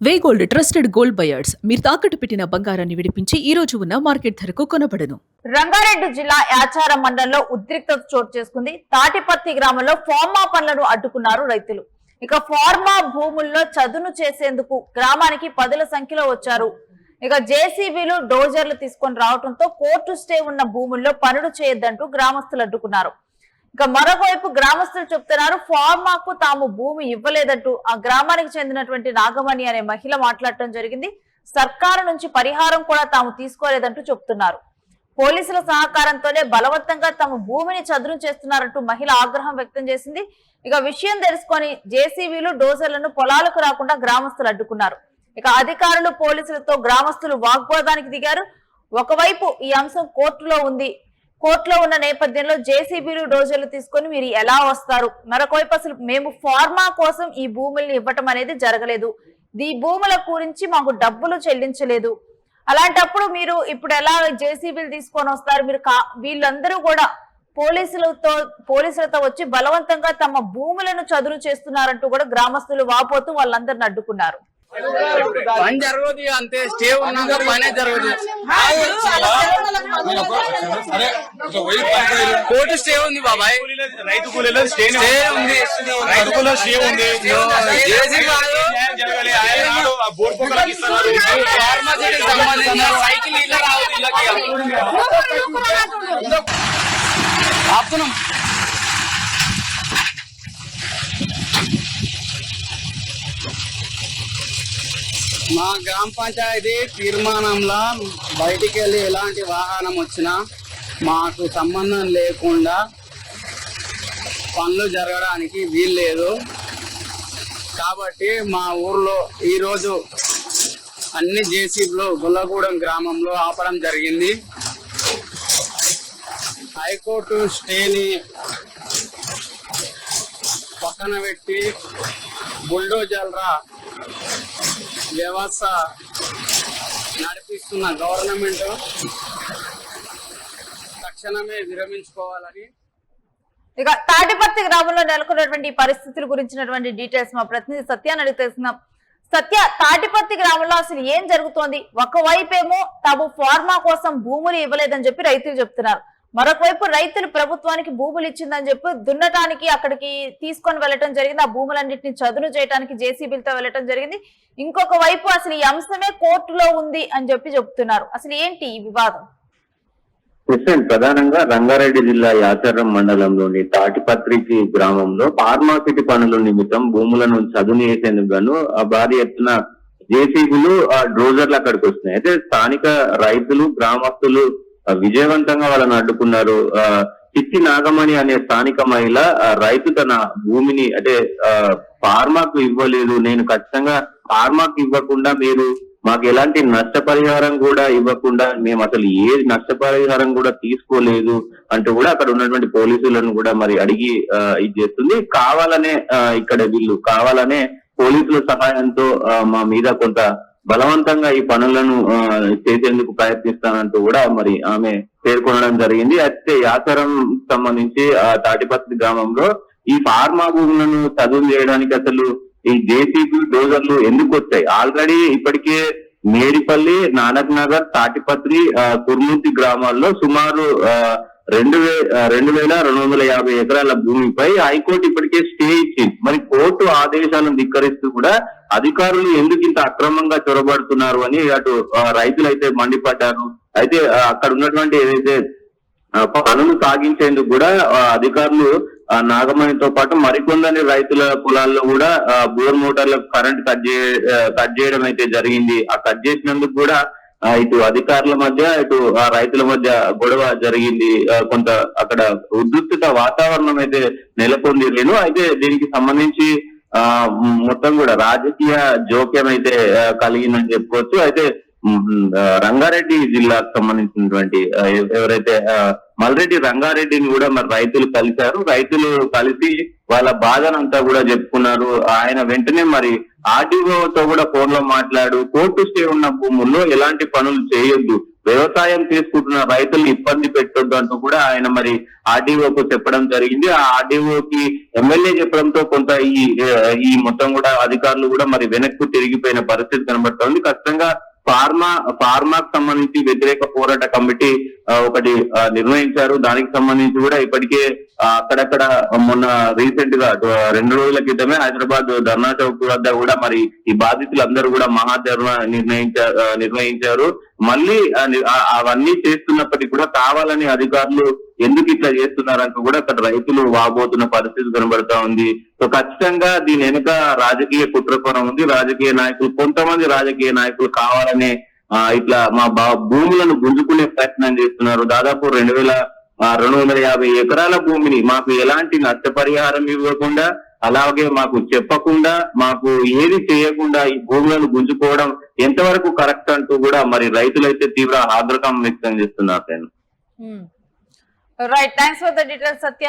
వే gold trusted gold buyers మీరు తాకట్టు పెట్టిన బంగారాన్ని విడిపించి ఈ రోజు ఉన్న మార్కెట్ ధరకు కొనబడను. రంగారెడ్డి జిల్లా యాచారం మండలంలో ఉద్రిక్తత చోటు చేసుకుంది. తాటిపర్తి గ్రామంలో ఫార్మా పనులను అడ్డుకున్నారు రైతులు. ఇక ఫార్మా భూముల్లో చదును చేసేందుకు గ్రామానికి పదుల సంఖ్యలో వచ్చారు. ఇక జేసీబీలు డోజర్లు తీసుకొని రావడంతో కోర్టు స్టే ఉన్న భూముల్లో పనులు చేయొద్దంటూ గ్రామస్తులు అడ్డుకున్నారు. ఇక మరోవైపు గ్రామస్తులు చెప్తున్నారు, ఫార్మాకు తాము భూమి ఇవ్వలేదంటూ ఆ గ్రామానికి చెందినటువంటి నాగమణి అనే మహిళ మాట్లాడటం జరిగింది. సర్కారు నుంచి పరిహారం కూడా తాము తీసుకోలేదంటూ చెప్తున్నారు. పోలీసుల సహకారంతోనే బలవంతంగా తమ భూమిని చదును చేస్తున్నారంటూ మహిళ ఆగ్రహం వ్యక్తం చేసింది. ఇక విషయం తెలుసుకొని జేసీబీలు డోజర్లను పొలాలకు రాకుండా గ్రామస్తులు అడ్డుకున్నారు. ఇక అధికారులు పోలీసులతో గ్రామస్తులు వాగ్వాదానికి దిగారు. ఒకవైపు ఈ అంశం కోర్టులో ఉన్న నేపథ్యంలో జేసీబీలు డోజర్లు తీసుకొని మీరు ఎలా వస్తారు, మరొకవైపు అసలు మేము ఫార్మా కోసం ఈ భూముల్ని ఇవ్వటం అనేది జరగలేదు, ఈ భూముల గురించి మాకు డబ్బులు చెల్లించలేదు, అలాంటప్పుడు మీరు ఇప్పుడు ఎలా జేసీబీలు తీసుకొని వస్తారు, మీరు వీళ్ళందరూ కూడా పోలీసులతో వచ్చి బలవంతంగా తమ భూములను చదును చేస్తున్నారంటూ కూడా గ్రామస్తులు వాపోతూ వాళ్ళందరిని అడ్డుకున్నారు. పని జరగదు, అంతే స్టే ఉన్నాక పనే జరగదు. కోర్టు స్టే ఉంది బాబాయ్, రైతు కూలీలో స్టే ఉంది, రైతు కూలీలో స్టే ఉంది. సైకిల్ ఇళ్ళ రావద్దు, ఆపుతున్నాం. మా గ్రామ పంచాయతీ తీర్మానంలో బయటికి వెళ్ళి ఎలాంటి వాహనం వచ్చినా మాకు సంబంధం లేకుండా పనులు జరగడానికి వీల్లేదు. కాబట్టి మా ఊర్లో ఈరోజు అన్ని జేసీబీలు గుల్లగూడెం గ్రామంలో ఆపడం జరిగింది. హైకోర్టు స్టేని పక్కన పెట్టి బుల్డోజర్ల వ్యవస్థ నడిపిస్తున్న గవర్నమెంట్ తక్షణమే విరమించుకోవాలని. ఇక తాటిపర్తి గ్రామంలో నెలకొన్నటువంటి పరిస్థితుల గురించినటువంటి డీటెయిల్స్ మా ప్రతినిధి సత్యాన్ని అడిగి తెలుసుకున్నాం. సత్య, తాటిపర్తి గ్రామంలో అసలు ఏం జరుగుతోంది? ఒకవైపేమో తాము ఫార్మా కోసం భూములు ఇవ్వలేదని చెప్పి రైతులు చెప్తున్నారు, మరొకవైపు రైతులు ప్రభుత్వానికి భూములు ఇచ్చిందని చెప్పి దున్నటానికి అక్కడికి తీసుకొని వెళ్ళటం జరిగింది. ఆ భూములన్నింటినీ చదును చేయడానికి జేసీబీలతో వెళ్ళటం జరిగింది. ఇంకొక వైపు అసలు ఈ అంశమే కోర్టులో ఉంది అని చెప్పి చెప్తున్నారు. అసలు ఏంటి ఈ వివాదం? ప్రధానంగా రంగారెడ్డి జిల్లా యాచారం మండలంలోని తాటిపత్రికి గ్రామంలో ఫార్మాసిటీ పనుల నిమిత్తం భూములను చదును చేసేందుకు గాను భారీ ఎత్తున జేసీబీలు డ్రోజర్లు అక్కడికి వస్తున్నాయి. అయితే స్థానిక రైతులు గ్రామస్తులు విజయవంతంగా వాళ్ళని అడ్డుకున్నారు. చిట్టి నాగమణి అనే స్థానిక మహిళ రైతు తన భూమిని అంటే ఫార్మాకు ఇవ్వలేదు, నేను ఖచ్చితంగా ఫార్మాకు ఇవ్వకుండా మీరు మాకు ఎలాంటి నష్టపరిహారం కూడా ఇవ్వకుండా మేము అసలు ఏ నష్టపరిహారం కూడా తీసుకోలేదు అంటూ కూడా అక్కడ ఉన్నటువంటి పోలీసులను కూడా మరి అడిగి ఇది చేస్తుంది. ఇక్కడ వీళ్ళు కావాలనే పోలీసుల సహాయంతో మా మీద కొంత బలవంతంగా ఈ పనులను చేసేందుకు ప్రయత్నిస్తానంటూ కూడా మరి ఆమె పేర్కొనడం జరిగింది. అయితే యాచారం సంబంధించి తాటిపత్రి గ్రామంలో ఈ ఫార్మా భూములను చదువు చేయడానికి అసలు ఈ జేసీబీ డోజర్లు ఎందుకు వచ్చాయి? ఆల్రెడీ ఇప్పటికే మేడిపల్లి, నానక్ నగర్, తాటిపత్రి, కుర్మూర్తి గ్రామాల్లో సుమారు 2,250 ఎకరాల భూమిపై హైకోర్టు ఇప్పటికే స్టే ఇచ్చింది. మరి కోర్టు ఆదేశాలను ధిక్కరిస్తూ కూడా అధికారులు ఎందుకు ఇంత అక్రమంగా చొరబడుతున్నారు అని అటు రైతులు అయితే మండిపడ్డారు. అయితే అక్కడ ఉన్నటువంటి ఏదైతే పనులు సాగించేందుకు కూడా అధికారులు నాగమణితో పాటు మరికొందరి రైతుల పొలాల్లో కూడా బోర్ మోటార్లకు కరెంట్ కట్ చేయడం అయితే జరిగింది. ఆ కట్ చేసినందుకు కూడా ఇటు అధికారుల మధ్య ఇటు రైతుల మధ్య గొడవ జరిగింది. కొంత అక్కడ ఉద్రిక్త వాతావరణం అయితే నెలకొంది. అయితే దీనికి సంబంధించి మొత్తం కూడా రాజకీయ జోక్యం అయితే కలిగిందని చెప్పుకోవచ్చు. అయితే రంగారెడ్డి జిల్లాకు సంబంధించినటువంటి ఎవరైతే మల్రెడ్డి రంగారెడ్డిని కూడా మరి రైతులు కలిశారు. రైతులు కలిసి వాళ్ళ బాధనంతా కూడా చెప్పుకున్నారు. ఆయన వెంటనే మరి ఆర్డీఓతో కూడా ఫోన్ లో మాట్లాడు కోర్టు స్టే ఉన్న భూముల్లో ఎలాంటి పనులు చేయొద్దు, వ్యవసాయం చేసుకుంటున్న రైతులు ఇబ్బంది పెట్టొద్దు అంటూ కూడా ఆయన మరి ఆర్డీఓకు చెప్పడం జరిగింది. ఆ ఆర్డీఓకి ఎమ్మెల్యే చెప్పడంతో కొంత ఈ మొత్తం కూడా అధికారులు కూడా మరి వెనక్కు తిరిగిపోయిన పరిస్థితి కనబడుతోంది. ఖచ్చితంగా ఫార్మాకు సంబంధించి వ్యతిరేక పోరాట కమిటీ ఒకటి నిర్వహించారు. దానికి సంబంధించి కూడా ఇప్పటికే అక్కడక్కడ మొన్న రీసెంట్ గా 2 రోజుల క్రితమే హైదరాబాద్ ధర్నా చౌక్ వద్ద కూడా మరి ఈ బాధితులందరూ కూడా మహాధర్నా నిర్వహించారు. మళ్ళీ అవన్నీ చేస్తున్నప్పటికీ కూడా కావాలని అధికారులు ఎందుకు ఇట్లా చేస్తున్నారంటూ కూడా అక్కడ రైతులు వాపోతున్న పరిస్థితి కనబడతా ఉంది. సో ఖచ్చితంగా దీని వెనుక రాజకీయ కుట్రకోణం ఉంది. కొంతమంది రాజకీయ నాయకులు కావాలనే ఇట్లా మా భూములను గుంజుకునే ప్రయత్నం చేస్తున్నారు. దాదాపు 2,250 ఎకరాల భూమిని మాకు ఎలాంటి నష్టపరిహారం ఇవ్వకుండా, అలాగే మాకు చెప్పకుండా, మాకు ఏది చేయకుండా ఈ భూములను గుంజుకోవడం ఎంతవరకు కరెక్ట్ అంటూ కూడా మరి రైతులైతే తీవ్ర ఆగ్రహం వ్యక్తం చేస్తున్నారు. Right, thanks for the details Satya.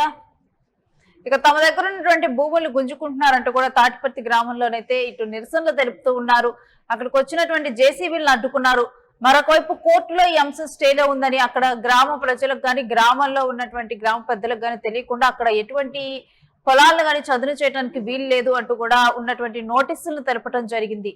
ఇక తమ దగ్గర ఉన్నటువంటి భూములు గుంజుకుంటున్నారంటూ కూడా తాటిపర్తి గ్రామంలోనైతే ఇటు నిరసనలు తెలుపుతూ ఉన్నారు. అక్కడికి వచ్చినటువంటి జేసీబీలను అడ్డుకున్నారు. మరొక వైపు కోర్టులో ఈ అంశం స్టేలో ఉందని అక్కడ గ్రామ ప్రజలకు కానీ గ్రామంలో ఉన్నటువంటి గ్రామ పెద్దలకు కానీ తెలియకుండా అక్కడ ఎటువంటి పొలాలను కానీ చదును చేయడానికి వీలు లేదు అంటూ కూడా ఉన్నటువంటి నోటీసులను తెలపడం జరిగింది.